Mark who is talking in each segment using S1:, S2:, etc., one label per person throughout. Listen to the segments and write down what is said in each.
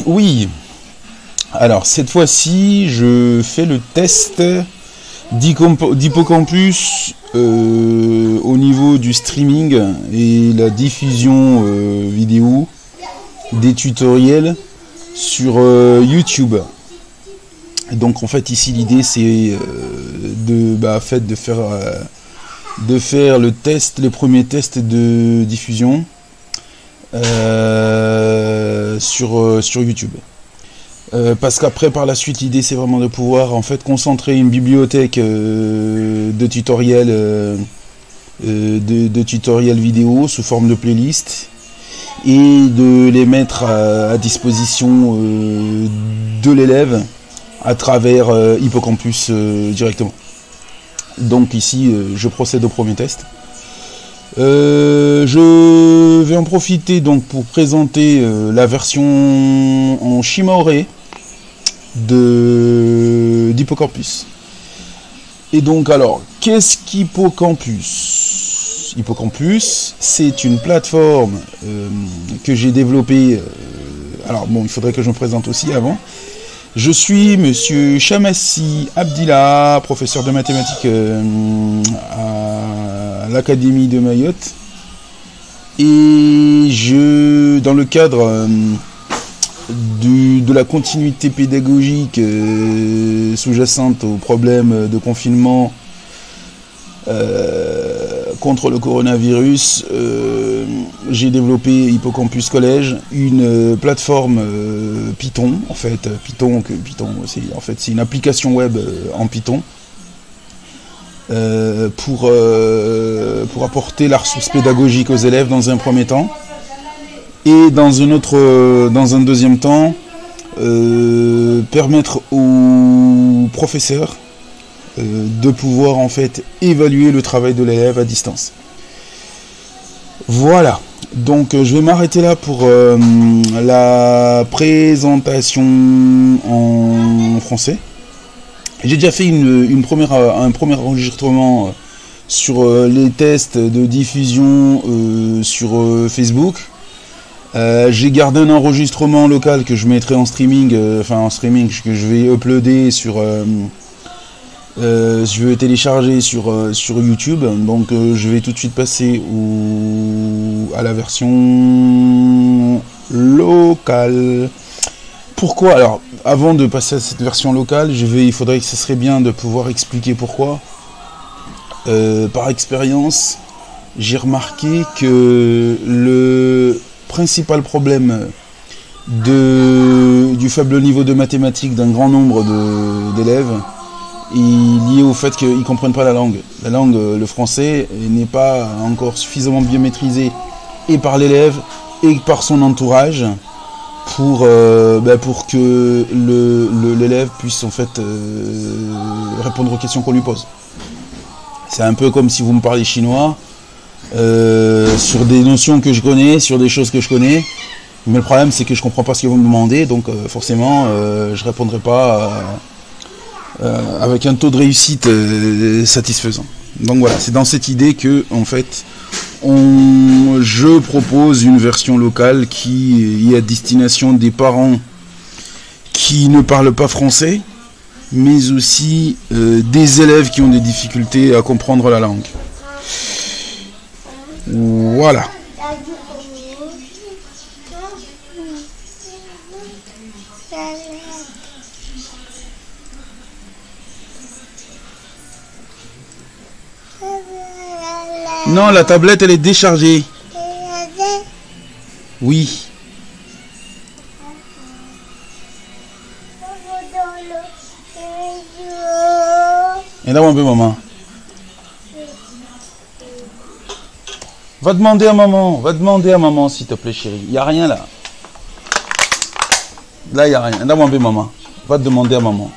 S1: Oui, alors cette fois-ci, je fais le test d'Hippocampus au niveau du streaming et la diffusion vidéo des tutoriels sur YouTube. Donc en fait ici l'idée c'est de faire le test, les premiers tests de diffusion sur YouTube. Parce qu'après par la suite l'idée c'est vraiment de pouvoir en fait concentrer une bibliothèque de tutoriels vidéo sous forme de playlist et de les mettre à disposition de l'élève à travers Hippocampus directement. Donc ici je procède au premier test. Je vais en profiter donc pour présenter la version en Shimaoré d'Hippocampus. Et donc alors, qu'est-ce qu'Hippocampus? Hippocampus, c'est une plateforme que j'ai développée. Alors bon, il faudrait que je me présente aussi avant. Je suis Monsieur Chamassi Abdillah, professeur de mathématiques à l'Académie de Mayotte. Et dans le cadre de la continuité pédagogique sous-jacente au problème de confinement contre le coronavirus, j'ai développé Hippocampus Collège, une plateforme Python. En fait, Python c'est une application web en Python pour apporter la ressource pédagogique aux élèves dans un premier temps, et dans un deuxième temps permettre aux professeurs de pouvoir en fait évaluer le travail de l'élève à distance. Voilà, donc je vais m'arrêter là pour la présentation en français. J'ai déjà fait un premier enregistrement sur les tests de diffusion sur Facebook. J'ai gardé un enregistrement local que je mettrai en streaming, que je vais uploader je vais télécharger sur YouTube. Donc je vais tout de suite passer à la version locale. Pourquoi? Alors, avant de passer à cette version locale, il faudrait que ce serait bien de pouvoir expliquer pourquoi. Par expérience, j'ai remarqué que le principal problème du faible niveau de mathématiques d'un grand nombre d'élèves est lié au fait qu'ils ne comprennent pas la langue. La langue, le français, n'est pas encore suffisamment bien maîtrisé et par l'élève et par son entourage pour que l'élève puisse en fait répondre aux questions qu'on lui pose. C'est un peu comme si vous me parlez chinois sur des notions que je connais, sur des choses que je connais, mais le problème c'est que je comprends pas ce que vous me demandez, donc forcément je répondrai pas avec un taux de réussite satisfaisant. Donc voilà, c'est dans cette idée que en fait je propose une version locale qui est à destination des parents qui ne parlent pas français, mais aussi des élèves qui ont des difficultés à comprendre la langue. Voilà. Non, la tablette elle est déchargée. Oui. Et là, un peu, maman. Va demander à maman, s'il te plaît, chérie. Il n'y a rien là. Là, il n'y a rien. Là, un peu, maman. Va te demander à maman.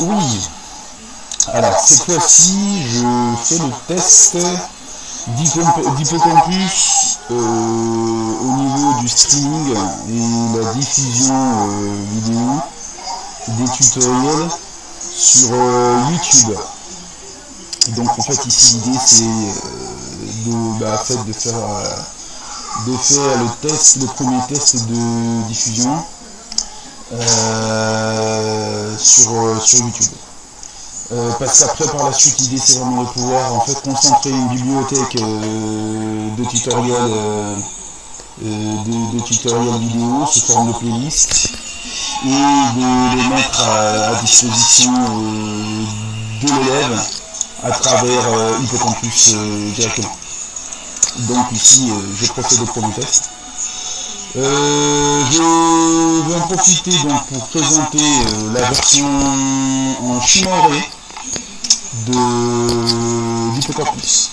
S1: Oui. Alors, cette fois-ci, je fais le test d'Hippocampus au niveau du streaming et la diffusion vidéo des tutoriels sur YouTube. Donc, en fait, ici, l'idée, c'est de faire le premier test de diffusion sur YouTube. Parce qu'après, par la suite, l'idée c'est vraiment de pouvoir en fait concentrer une bibliothèque de tutoriels vidéo sous forme de playlist et de les mettre à disposition de l'élève à travers Hippocampus directement. Donc ici, je procède au premier test. Je vais en profiter donc pour présenter la version en chinois d'Hippocampus.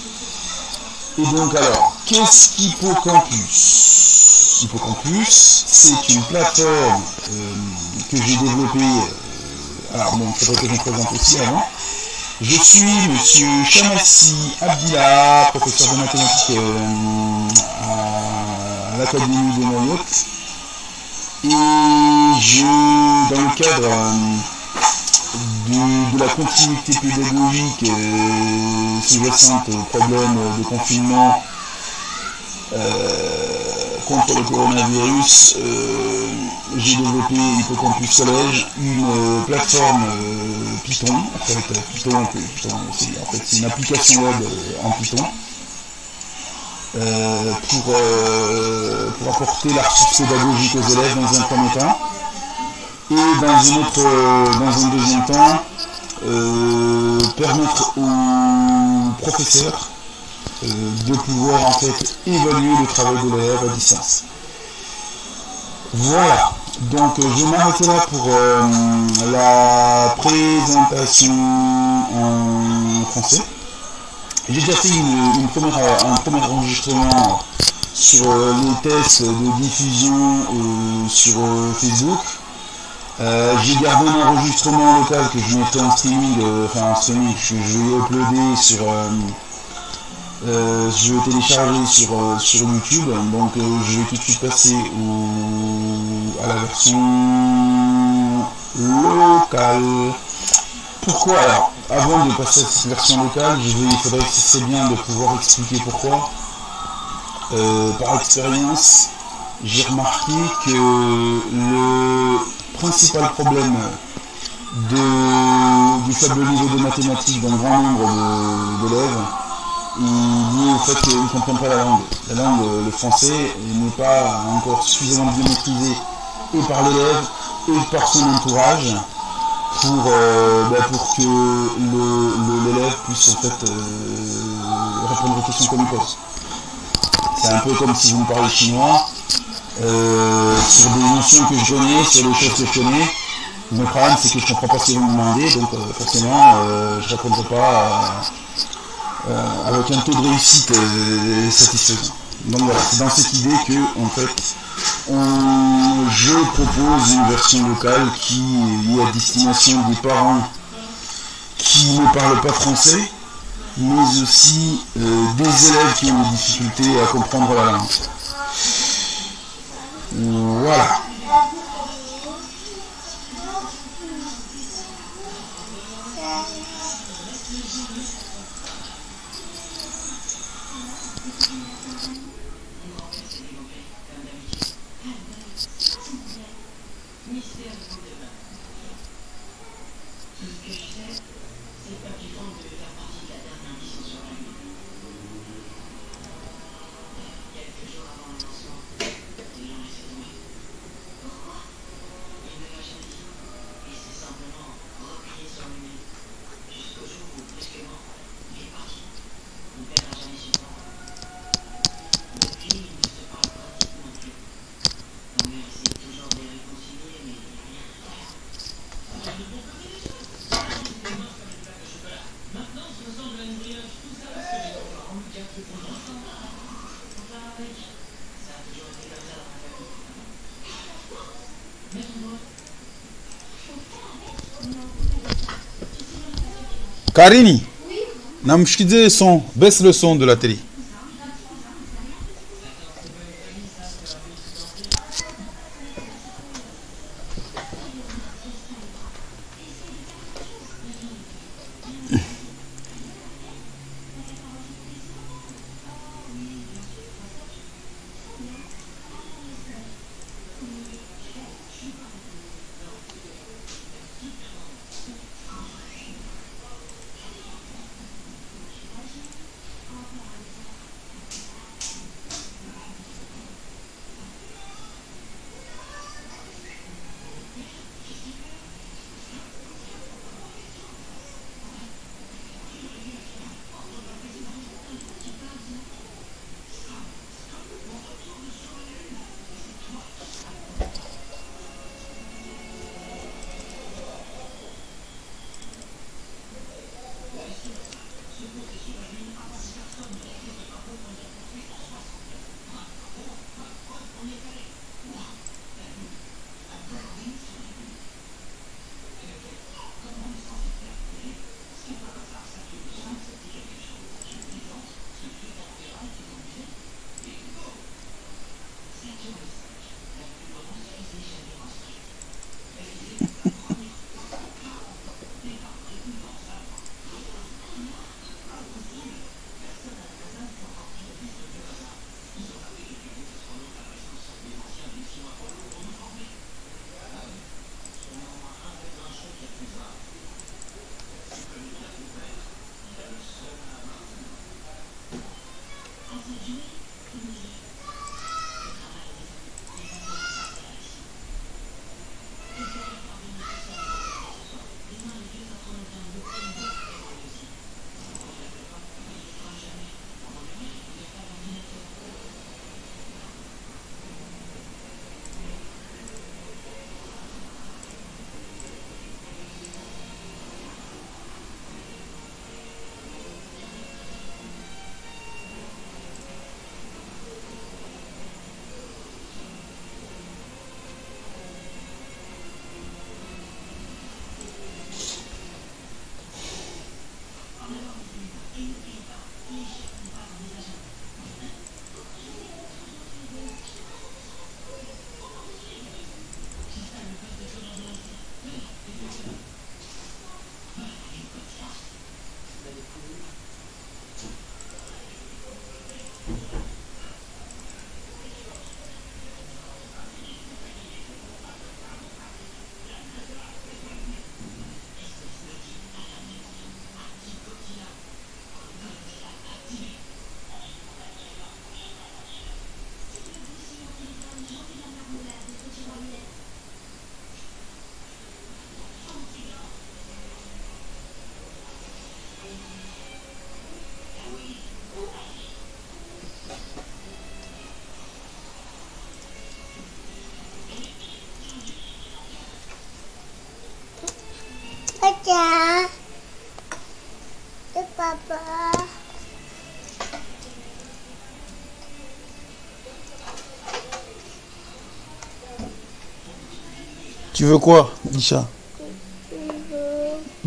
S1: Et donc alors, qu'est-ce qu'Hippocampus? Hippocampus, c'est une plateforme que j'ai développée. Alors bon, il faudrait que je me présente aussi avant. Je suis Monsieur Chamassi Abdillah, professeur de mathématiques à l'Académie de Mayotte. Et dans le cadre de la continuité pédagogique sous-jacente au problème de confinement contre le coronavirus, j'ai développé Hippocampe Collège, une plateforme Python, en fait, Python c'est une application web en Python, pour apporter la ressource pédagogique aux élèves dans un premier temps, et dans un deuxième temps, permettre aux professeurs de pouvoir en fait évaluer le travail de l'élève à distance. Voilà, donc je m'arrête là pour la présentation en français. J'ai déjà fait un premier enregistrement sur les tests de diffusion sur Facebook. J'ai gardé un enregistrement local que je mettrai en streaming, que je vais uploader je vais télécharger sur YouTube, donc je vais tout de suite passer à la version locale. Pourquoi alors? Avant de passer à cette version locale, il faudrait que ce serait bien de pouvoir expliquer pourquoi. Par expérience, j'ai remarqué que le principal problème du faible niveau de mathématiques d'un grand nombre d'élèves est lié au fait qu'ils ne comprennent pas la langue. La langue, le français, n'est pas encore suffisamment bien maîtrisé et par l'élève et par son entourage pour que l'élève puisse en fait répondre aux questions qu'on lui pose. C'est un peu comme si vous me parlez chinois, sur des notions que je connais, sur des choses que je connais. Le problème c'est que je ne comprends pas ce que vous me demandez, donc forcément je ne répondrai pas avec un taux de réussite satisfaisant. Donc voilà, c'est dans cette idée que en fait je propose une version locale qui est à destination des parents qui ne parlent pas français, mais aussi des élèves qui ont des difficultés à comprendre la langue. Voilà. Karini, namshkize son, baisse le son de la télé.
S2: Papa. Papa.
S1: Tu veux quoi, Disha?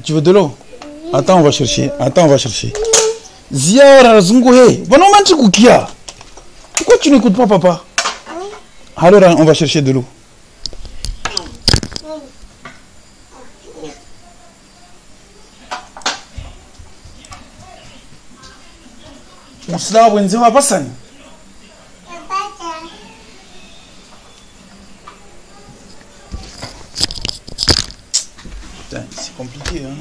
S1: Tu veux de l'eau? Attends, on va chercher. Attends, on va chercher. Ziara Zunguhe. Pourquoi tu n'écoutes pas, papa? Alors, on va chercher de l'eau. Putain, c'est compliqué, hein.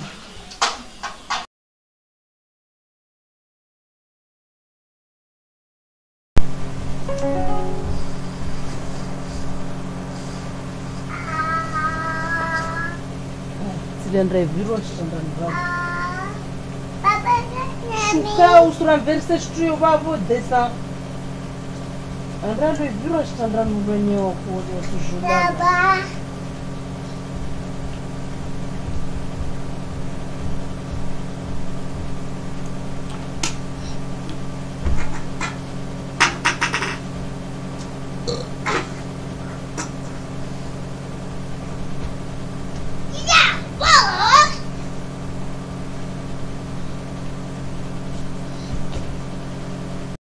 S3: Chuka usura verse shtu vavo desa. Andra le bureau standard no banho com o
S2: Baba.